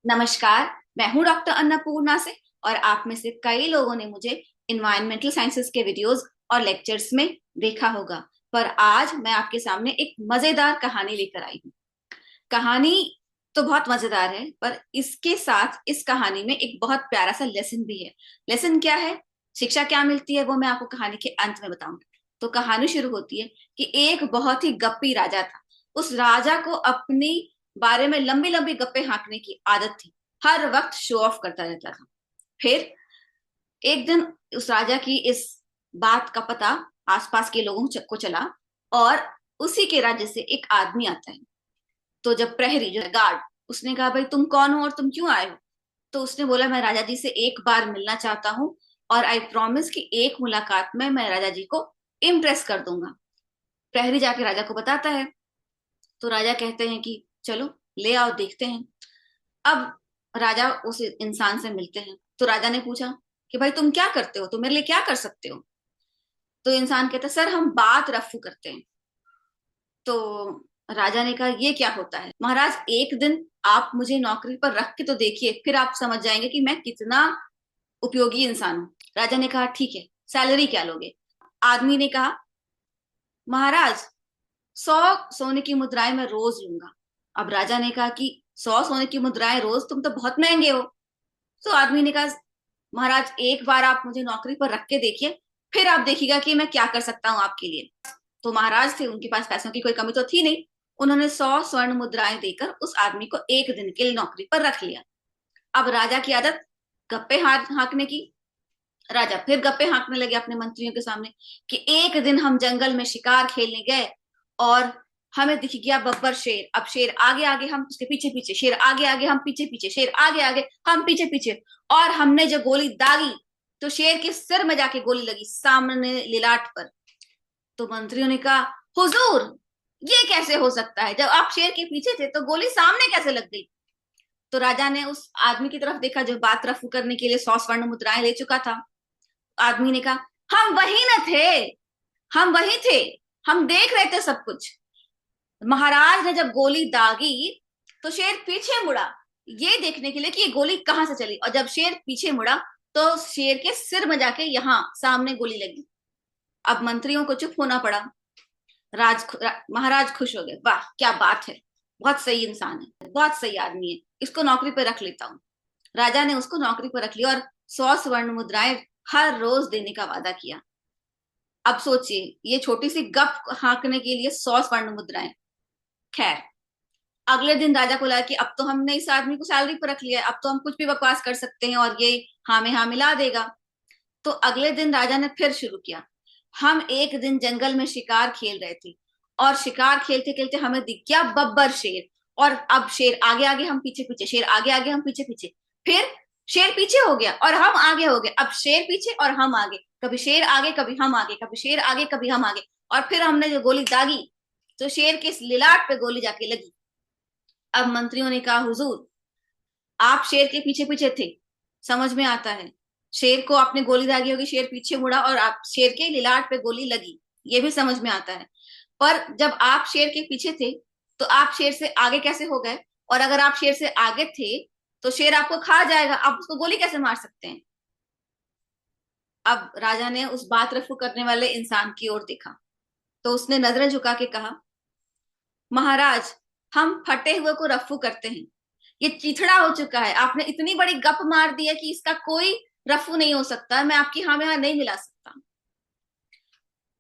नमस्कार। मैं हूं डॉक्टर अन्नपूर्णा से और आप में से कई लोगों ने मुझे इन्वायरमेंटल साइंसेस के वीडियोस और लेक्चर्स में देखा होगा। पर आज मैं आपके सामने एक मजेदार कहानी लेकर आई हूँ। कहानी तो बहुत मजेदार है, पर इसके साथ इस कहानी में एक बहुत प्यारा सा लेसन भी है। लेसन क्या है, शिक्षा क्या मिलती है, वो मैं आपको कहानी के अंत में बताऊंगी। तो कहानी शुरू होती है कि एक बहुत ही गप्पी राजा था। उस राजा को अपनी बारे में लंबी लंबी गप्पे हाँकने की आदत थी। हर वक्त शो ऑफ करता रहता था। फिर एक दिन उस राजा की इस बात का पता आसपास के लोगों को चला, और उसी के राज्य से एक आदमी आता है। तो जब प्रहरी जो गार्ड, उसने कहा भाई तुम कौन हो और तुम क्यों आए हो। तो उसने बोला मैं राजा जी से एक बार मिलना चाहता हूँ, और आई प्रॉमिस कि एक मुलाकात में मैं राजा जी को इम्प्रेस कर दूंगा। प्रहरी जाके राजा को बताता है। तो राजा कहते हैं कि चलो ले आओ, देखते हैं। अब राजा उस इंसान से मिलते हैं। तो राजा ने पूछा कि भाई तुम क्या करते हो, तुम मेरे लिए क्या कर सकते हो। तो इंसान कहता है सर हम बात रफ्फू करते हैं। तो राजा ने कहा ये क्या होता है। महाराज एक दिन आप मुझे नौकरी पर रख के तो देखिए, फिर आप समझ जाएंगे कि मैं कितना उपयोगी इंसान हूं। राजा ने कहा ठीक है, सैलरी क्या लोगे। आदमी ने कहा महाराज 100 सोने की मुद्राएं मैं रोज लूंगा। अब राजा ने कहा कि 100 सोने की मुद्राएं रोज, तुम तो बहुत महंगे हो। तो आदमी ने कहा महाराज एक बार आप मुझे नौकरी पर रख के देखिए, फिर आप देखिएगा कि मैं क्या कर सकता हूं आपके लिए। तो महाराज थे, उनके पास पैसों की कोई कमी तो थी नहीं। उन्होंने 100 स्वर्ण मुद्राएं देकर उस आदमी को एक दिन के लिए नौकरी पर रख लिया। अब राजा की आदत गप्पे हाँकने की। राजा फिर गप्पे हाँकने लगे अपने मंत्रियों के सामने कि एक दिन हम जंगल में शिकार खेलने गए और हमें दिख गया बब्बर शेर। अब शेर आगे आगे, हम उसके पीछे पीछे, शेर आगे आगे, हम पीछे पीछे, शेर आगे आगे, हम पीछे पीछे। और हमने जो गोली दागी तो शेर के सिर में जाके गोली लगी, सामने लिलाट पर। तो मंत्रियों ने कहा हुजूर ये कैसे हो सकता है, जब आप शेर के पीछे थे तो गोली सामने कैसे लग गई। तो राजा ने उस आदमी की तरफ देखा जो बात रफू करने के लिए 100 स्वर्ण मुद्राएं ले चुका था। आदमी ने कहा हम वही न थे, हम वही थे, हम देख रहे थे सब कुछ। महाराज ने जब गोली दागी तो शेर पीछे मुड़ा, ये देखने के लिए कि ये गोली कहां से चली। और जब शेर पीछे मुड़ा तो शेर के सिर में जाके यहां सामने गोली लगी। अब मंत्रियों को चुप होना पड़ा। महाराज खुश हो गए, वाह क्या बात है, बहुत सही इंसान है, बहुत सही आदमी है, इसको नौकरी पर रख लेता हूँ। राजा ने उसको नौकरी पर रख लिया और 100 स्वर्ण मुद्राएं हर रोज देने का वादा किया। अब सोचिए, ये छोटी सी गप हाँकने के लिए 100 स्वर्ण मुद्राएं। खैर, अगले दिन राजा को लगा कि अब तो हमने इस आदमी को सैलरी पर रख लिया है, अब तो हम कुछ भी बकवास कर सकते हैं और ये हाँ में हाँ मिला देगा। तो अगले दिन राजा ने फिर शुरू किया। हम एक दिन जंगल में शिकार खेल रहे थे और शिकार खेलते खेलते हमें दिख गया बब्बर शेर। और अब शेर आगे आगे, हम पीछे पीछे, शेर आगे आगे, हम पीछे पीछे। फिर शेर पीछे हो गया और हम आगे हो गए। अब शेर पीछे और हम आगे, कभी शेर आगे कभी हम आगे, कभी शेर आगे कभी हम आगे। और फिर हमने जो गोली दागी तो शेर के लिलाट पे गोली जाके लगी। अब मंत्रियों ने कहा हुजूर आप शेर के पीछे पीछे थे, समझ में आता है। शेर को आपने गोली दागी होगी, शेर पीछे मुड़ा और आप शेर के लिलाट पे गोली लगी, ये भी समझ में आता है। पर जब आप शेर के पीछे थे तो आप शेर से आगे कैसे हो गए। और अगर आप शेर से आगे थे तो शेर आपको खा जाएगा, आप उसको गोली कैसे मार सकते हैं। अब राजा ने उस बात रफू करने वाले इंसान की ओर देखा। तो उसने नजरें झुका के कहा महाराज हम फटे हुए को रफू करते हैं, ये चिथड़ा हो चुका है, आपने इतनी बड़ी गप मार दी है कि इसका कोई रफू नहीं हो सकता, मैं आपकी हाँ में हाँ नहीं मिला सकता।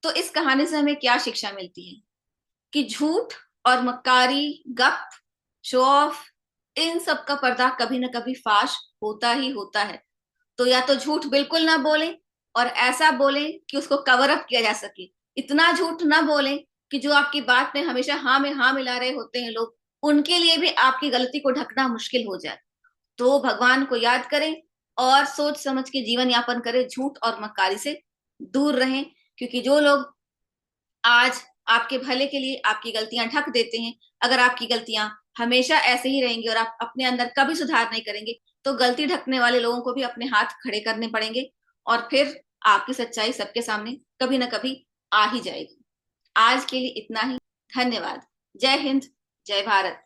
तो इस कहानी से हमें क्या शिक्षा मिलती है कि झूठ और मक्कारी, गप, शो ऑफ, इन सब का पर्दा कभी ना कभी फाश होता ही होता है। तो या तो झूठ बिल्कुल ना बोलें और ऐसा बोलें कि उसको कवर अप किया जा सके। इतना झूठ ना बोलें कि जो आपकी बात में हमेशा हाँ में हाँ मिला रहे होते हैं लोग, उनके लिए भी आपकी गलती को ढकना मुश्किल हो जाए। तो भगवान को याद करें और सोच समझ के जीवन यापन करें, झूठ और मक्कारी से दूर रहें। क्योंकि जो लोग आज आपके भले के लिए आपकी गलतियां ढक देते हैं, अगर आपकी गलतियां हमेशा ऐसे ही रहेंगी और आप अपने अंदर कभी सुधार नहीं करेंगे तो गलती ढकने वाले लोगों को भी अपने हाथ खड़े करने पड़ेंगे और फिर आपकी सच्चाई सबके सामने कभी ना कभी आ ही जाएगी। आज के लिए इतना ही। धन्यवाद। जय हिंद, जय भारत।